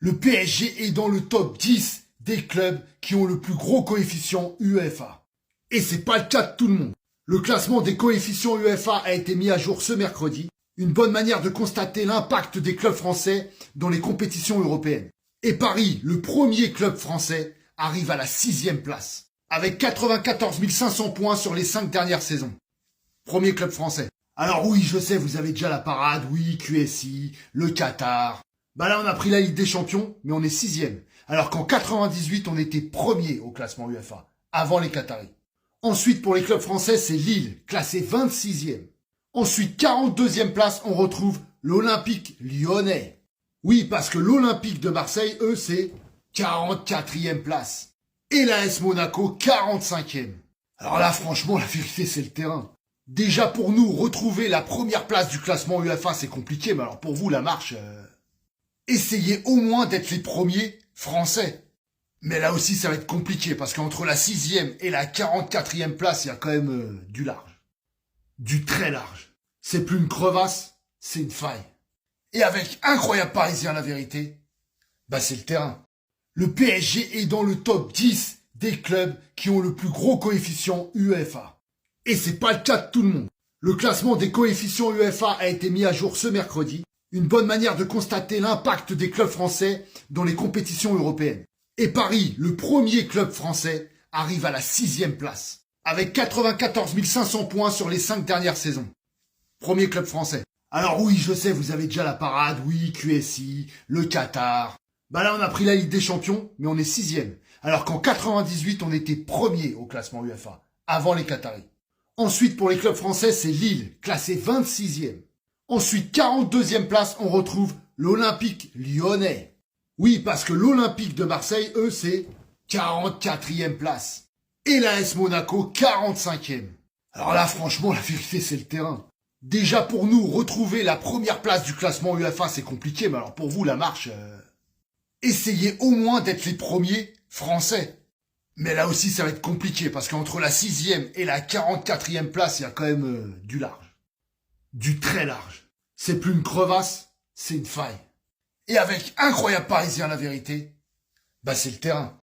Le PSG est dans le top 10 des clubs qui ont le plus gros coefficient UEFA. Et c'est pas le cas de tout le monde. Le classement des coefficients UEFA a été mis à jour ce mercredi. Une bonne manière de constater l'impact des clubs français dans les compétitions européennes. Et Paris, le premier club français, arrive à la 6e place, avec 94 500 points sur les 5 dernières saisons. Premier club français. Alors oui, je sais, vous avez déjà la parade, oui, QSI, le Qatar. Bah là, on a pris la Ligue des Champions, mais on est 6e. Alors qu'en 98, on était premier au classement UEFA, avant les Qataris. Ensuite, pour les clubs français, c'est Lille, classé 26e. Ensuite, 42e place, on retrouve l'Olympique lyonnais. Oui, parce que l'Olympique de Marseille, eux, c'est 44e place. Et l'AS Monaco, 45e. Alors là, franchement, la vérité, c'est le terrain. Déjà, pour nous, retrouver la première place du classement UEFA, c'est compliqué, mais alors pour vous, la marche... Essayez au moins d'être les premiers français. Mais là aussi, ça va être compliqué, parce qu'entre la 6e et la 44e place, il y a quand même du large. Du très large. C'est plus une crevasse, c'est une faille. Et avec incroyable parisien, la vérité, bah c'est le terrain. Le PSG est dans le top 10 des clubs qui ont le plus gros coefficient UEFA. Et c'est pas le cas de tout le monde. Le classement des coefficients UEFA a été mis à jour ce mercredi. Une bonne manière de constater l'impact des clubs français dans les compétitions européennes. Et Paris, le premier club français, arrive à la 6e place, avec 94 500 points sur les 5 dernières saisons. Premier club français. Alors oui, je sais, vous avez déjà la parade, oui, QSI, le Qatar. Bah là, on a pris la Ligue des Champions, mais on est 6e. Alors qu'en 98, on était premier au classement UEFA, avant les Qataris. Ensuite, pour les clubs français, c'est Lille, classé 26e. Ensuite, 42e place, on retrouve l'Olympique lyonnais. Oui, parce que l'Olympique de Marseille, eux, c'est 44e place. Et l'AS Monaco, 45e. Alors là, franchement, la vérité, c'est le terrain. Déjà, pour nous, retrouver la première place du classement UEFA, c'est compliqué, mais alors pour vous, la marche... Essayez au moins d'être les premiers français. Mais là aussi, ça va être compliqué, parce qu'entre la 6e et la 44e place, il y a quand même du large. Du très large. C'est plus une crevasse, c'est une faille. Et avec incroyable parisien, la vérité, bah c'est le terrain.